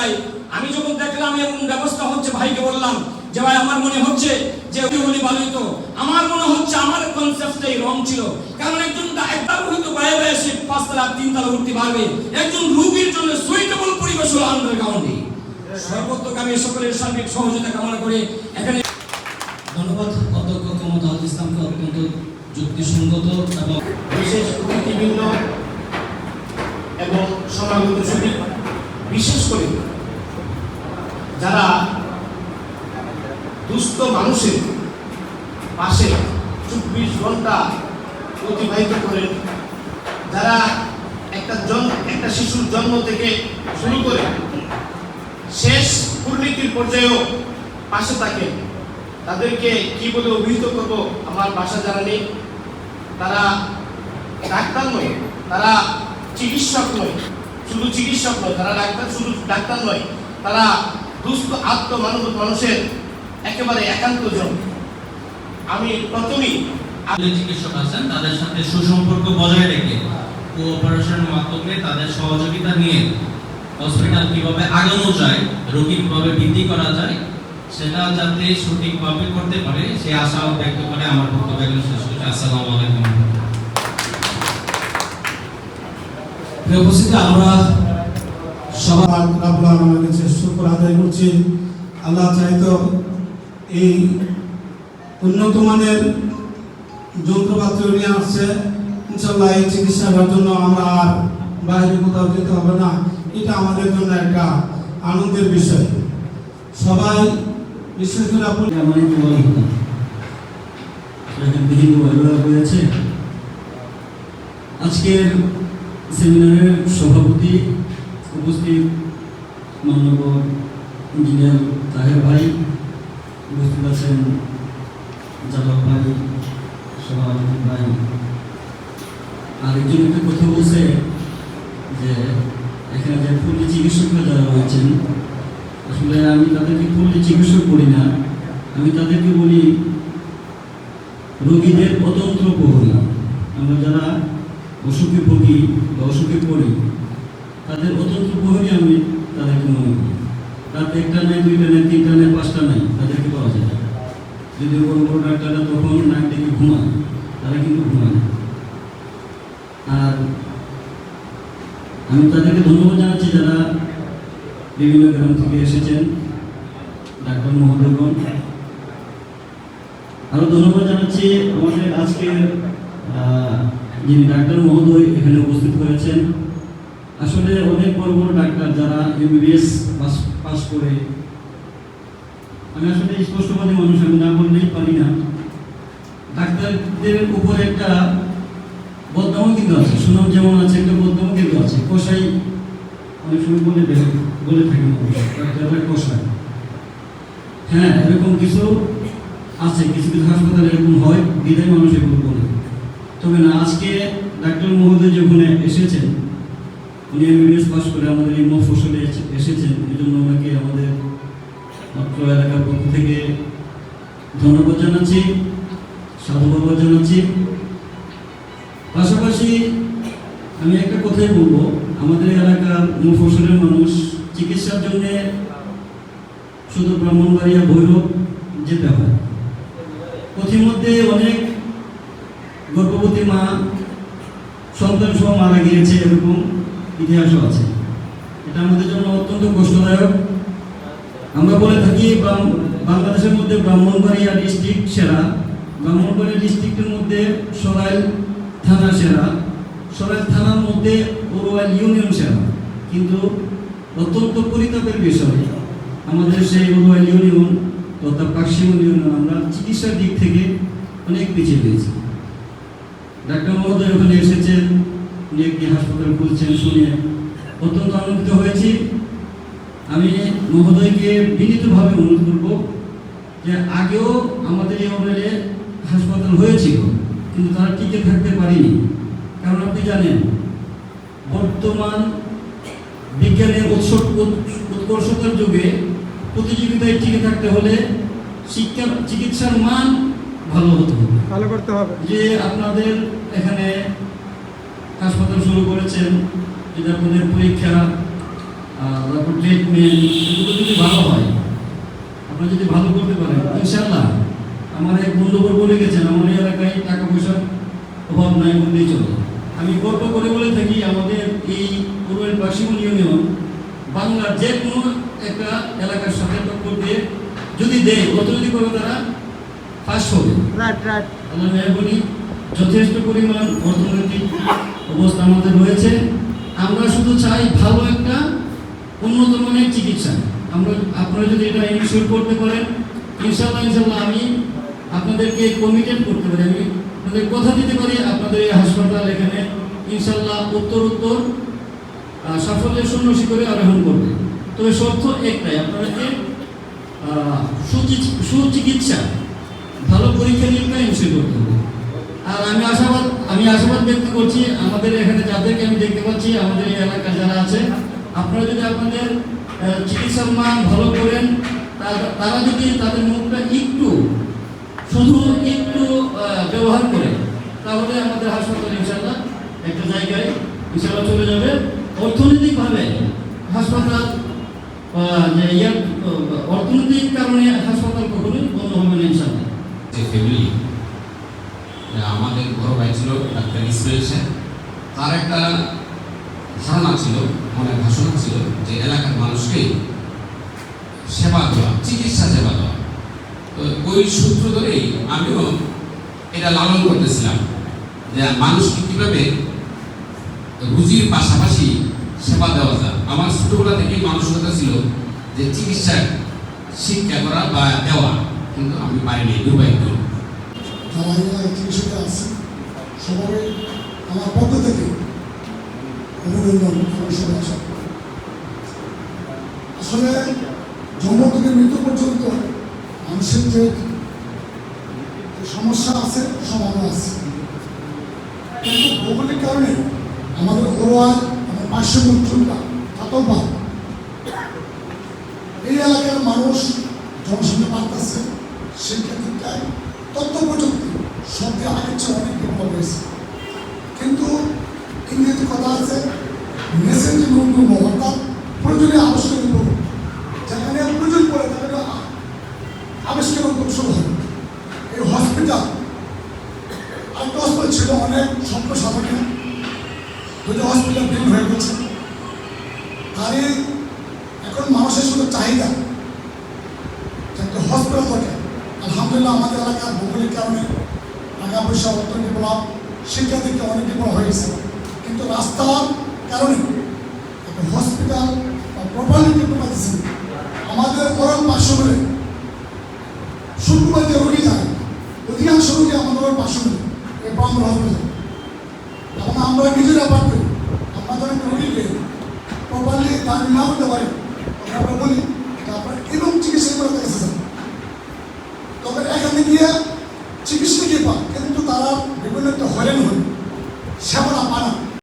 যায়। আমি যখন দেখলাম এমন ব্যবস্থা হচ্ছে, ভাইকে বললাম যে ভাই আমার মনে হচ্ছে যে ওলি ভালোই তো, আমার মনে হচ্ছে আমার কনসেপ্টটাই রং ছিল। কারণ একজন একবার হয়তো বাইরে এসে 5 তলা 3 তলা উঠতে পারবে, একজন রোগীর জন্য সুইটেবল পরিবেশ হলো আন্ডারগ্রাউন্ডে। সর্বতোগামী সকলের সার্বিক সহযোগিতা কামনা করে এখানে ধন্যবাদ অধ্যক্ষ কমতাল ইসলামকে অত্যন্ত যুক্তিসঙ্গত এবং বিশেষ অতিথিবৃন্দ এবং সমাগত সুধী, বিশেষ করে যারা দুস্থ মানুষের পাশে 24 ঘন্টা অতিবাহিত করেন, যারা একটা শিশুর জন্ম থেকে শুরু করে শেষ পরিণতির পর্যায়েও পাশে থাকেন, তাদেরকে কি বলে অভিহিত করব আমার ভাষা জানা নেই। তারা ডাক্তার নয়, তারা চিকিৎসক নয়, শুধু চিকিৎসক নয়, তারা শুধু ডাক্তার নয়, তারা দুস্থ মানব মানুষের একেবারে একান্তজন। আমি প্রথমেই চিকিৎসক আছেন তাদের সাথে সুসম্পর্ক বজায় রেখে কোঅপারেশনের মাধ্যমে তাদের সহযোগিতা নিয়ে হসপিটাল কিভাবে আগানো যায়, রোগী কিভাবে বৃদ্ধি করা যায়, সেটা যাতে সঠিকভাবে করতে পারে সেই আশা ব্যক্ত করে আমার বক্তব্য শেষ করছি। আসসালামু আলাইকুম। প্রিয় উপস্থিতি, আমরা সবার রাব্বুল আলামিনের কাছে শুকর আদায় করছি। আল্লাহ চাইতো এই উন্নত মানের যন্ত্রপাতি নিয়ে আসছে, ইনশাআল্লাহ এই চিকিৎসার জন্য আমরা আর বাইরে কোথাও যেতে হবে না। এটা আমাদের জন্য একটা আনন্দের বিষয়। সবাই বিশেষ করে আপনি আমার একটু বলা হতো বিভিন্ন অভিভাবক রয়েছে। আজকের সেমিনারের সভাপতি উপস্থিত মাননীয় ইঞ্জিনিয়ার তাহের ভাই, উপস্থিত আছেন জালাল ভাই, সভাপতি ভাই। আরেকজন একটা কথা বলছে যে এখানে যে পল্লী চিকিৎসকরা যারা রয়েছেন, আসলে আমি তাদেরকে পল্লী চিকিৎসক বলি না, আমি তাদেরকে বলি রোগীদের অতন্ত্র প্রহরী। আমরা যারা অসুখে ভুগি বা অসুখে পড়ি, তাদের অতন্ত্র প্রহরী আমি তাদেরকে মনে করি। রাত 1টা নাই, 2টা নাই, 3টা নাই, 5টা নাই, তাদেরকে পাওয়া যায়। যদি বড় বড় ডাক্তাররা তখন নাক ডেকে ঘুমায়, তারা কিন্তু ঘুমায় না। আর আমি তাদেরকে ধন্যবাদ জানাচ্ছি যারা বিভিন্ন গ্রাম থেকে এসেছেন, ডাক্তার মহোদয়গণ। আরো ধন্যবাদ জানাচ্ছি আমাদের আজকের যিনি ডাক্তার মহোদয় এখানে উপস্থিত হয়েছেন। আসলে অনেক বড় বড় ডাক্তার যারা MBBS পাস করে, আমি আসলে স্পষ্টবাদী মানুষ, আমি না বললেই পারি না। ডাক্তারদের উপর একটা বদনামও কিন্তু আছে, সুনাম যেমন আছে, একটা বদনামও কিন্তু আছে। কষাই অনেক সময় বলে থাকেন ডাক্তাররা কষায়। হ্যাঁ, এরকম কিছু আছে, কিছু কিছু হাসপাতালে এরকম হয়, বিদায় মানুষ এগুলো বলে। তবে না, আজকে ডাক্তার মহোদয় যখন এসেছেন, উনি MBBS পাস করে আমাদের এই মফস্বলে এসেছেন, এই জন্য ওনাকে আমাদের অত্র এলাকার পক্ষ থেকে ধন্যবাদ জানাচ্ছি, সাধুবাদ জানাচ্ছি। পাশাপাশি আমি একটা কথাই বলবো, আমাদের এলাকার মফস্বলের মানুষ চিকিৎসার জন্য শুধু ব্রাহ্মণবাড়িয়া, ভৈরব যেতে হয়। পথিমধ্যে অনেক গর্ভবতী মা সন্তান সহ মারা গিয়েছে, এরকম ইতিহাসও আছে। এটা আমাদের জন্য অত্যন্ত কষ্টদায়ক। আমরা বলে থাকি বাংলাদেশের মধ্যে ব্রাহ্মণবাড়িয়া ডিস্ট্রিক্ট সেরা, ব্রাহ্মণবাড়িয়া ডিস্ট্রিক্টের মধ্যে সরাইল থানা সেরা, সরাইল থানার মধ্যে বড়োয়াইল ইউনিয়ন সেরা। কিন্তু অত্যন্ত পরিতাপের বিষয়, আমাদের সেই বড়োয়াইল ইউনিয়ন তথা পাকশিম ইউনিয়ন আমরা চিকিৎসার দিক থেকে অনেক পিছিয়ে রয়েছি। ডাক্তার মহোদয় ওখানে এসেছেন, উনি একটি হাসপাতাল খুলছেন শুনে অত্যন্ত আনন্দিত হয়েছি। আমি মহোদয়কে বিনীতভাবে অনুরোধ করব যে আগেও আমাদের এই অঞ্চলে হাসপাতাল হয়েছিল, কিন্তু তারা টিকে থাকতে পারেনি। কারণ আপনি জানেন, বর্তমান বিজ্ঞানের উৎকর্ষতার যুগে প্রতিযোগিতায় টিকে থাকতে হলে চিকিৎসার মান ভালো হতে হবে, ভালো করতে হবে। যে আপনাদের এখানে হাসপাতাল শুরু করেছেন, যদি আপনাদের পরীক্ষা তারপর ট্রিটমেন্ট, এগুলো যদি ভালো হয়, আপনারা যদি ভালো করতে পারেন, ইনশাআল্লাহ আমার এক বন্ধুবর বলে গেছেন আমার এই এলাকায় টাকা পয়সার অভাব নাই বললেই চলে। আমি গর্ব করে বলে থাকি আমাদের এই পূর্বের বাসিমন ইউনিয়ন বাংলার যে কোনো একটা এলাকার সাথে টক্কর দিয়ে যদি দেয় অর্থনৈতিকভাবে তারা ফার্স্ট হবে। আল্লাহ মেহরবানি, যথেষ্ট পরিমাণ অর্থনৈতিক অবস্থা আমাদের রয়েছে। আমরা শুধু চাই ভালো একটা উন্নত মানের চিকিৎসা। আপনারা যদি এটা ইনশিওর করতে পারেন, ইনশাল্লাহ আমি আপনাদেরকে কমিটেড করতে পারি, আমি আপনাদের কথা দিতে পারি আপনাদের এই হাসপাতাল এখানে ইনশাল্লাহ উত্তর সাফল্যের সন্ন্যাসী করে আরোহণ করবে। তবে শর্ত একটাই, আপনাদেরকে সুচিকিৎসা, ভালো পরীক্ষা নিরীক্ষা ইনশিওর করতে হবে। আর আমি আশাবাদ ব্যক্ত করছি আমাদের এখানে যাদেরকে আমি দেখতে পাচ্ছি, আমাদের এই এলাকার যারা আছে, আপনারা যদি আপনাদের চিকিৎসার মান ভালো করেন, তারা যদি তাদের মুখটা শুধু একটু ব্যবহার করে, তাহলে আমাদের হাসপাতাল ইনশাআল্লাহ একটা জায়গায় ইনশাআল্লাহ চলে যাবে। অর্থনৈতিকভাবে হাসপাতাল অর্থনৈতিক কারণে হাসপাতাল কখনোই বন্ধ হবে না ইনশাআল্লাহ। যে ফ্যামিলি, আমাদের বড় ভাই ছিল ডাক্তার ইসমাইল সাহেব, তার একটা ধারণা ছিল, মনে ভাষণা ছিল যে এলাকার মানুষকে সেবা দেওয়া, চিকিৎসা সেবা দেওয়া। তো ওই সূত্র ধরেই আমিও এটা লালন করতেছিলাম যে মানুষকে কীভাবে রুজির পাশাপাশি সেবা দেওয়া যায়। আমার ছোটবেলা থেকেই মানসিকতা ছিল যে চিকিৎসা শিক্ষা করা বা দেওয়া, কিন্তু আমি পারিনি, দুর্ভাগ্য। যারা চিকিৎসক আছে সবাই আমার পক্ষ থেকে অভিনন্দন। আসলে জন্ম থেকে মৃত্যু পর্যন্ত মানুষের যে সমস্যা আছে সমাধান আছে, কিন্তু ভৌগোলিক কারণে আমাদের ঘরোয়া আমার পার্শ্ববর্তীটা আতঙ্কবাদ, এই এলাকার মানুষ জনসংখ্যা বাড়তেছে, শিক্ষা দীক্ষায় তথ্য প্রযুক্তি সবচেয়ে আগের চেয়ে অনেক ডেভেলপ হয়েছে। কিন্তু ইংরেজি কথা আছে মেসেঞ্জিং রুম, অর্থাৎ প্রয়োজনীয় আবিষ্কার করুন, যেখানে প্রয়োজন পড়ে তাহলে আবিষ্কার শুরু হবে। এই হসপিটাল আরেকটা হসপিটাল ছিল অনেক স্বপ্ন সাধনে, দুটো হসপিটাল বিলীন হয়ে গেছে। তারই এখন মানুষের শুধু চাহিদা একটা হসপিটাল থাকে। আলহামদুলিল্লাহ আমাদের এলাকার ভৌগোলিক কারণে টাকা পয়সা অর্থনৈতিক প্রভাব, শিক্ষা থেকে অনেক ডেভেলপ হয়ে গেছে, কিন্তু রাস্তার কারণে একটা হসপিটাল প্রপারলি ডেভেলপ পাচ্ছে। আমাদের ওরাল পার্শ্ববর্তী শুক্রবার যে রোগী যায়, অধিকাংশ রোগী আমাদের ওর পার্শ্ববর্তী এই প্রাম্বর হসপিটাল, এবং আমরা নিজেরা পাঠ করি। আমাদের রোগীকে প্রপারলি দান না করতে পারি, আমরা বলি আপনার এরকম চিকিৎসা করে দেখেছে, তবে এখানে গিয়ে চিকিৎসা গিয়ে পান, কিন্তু তারা বিভিন্ন হয়রান হয়ে সেবা না পান।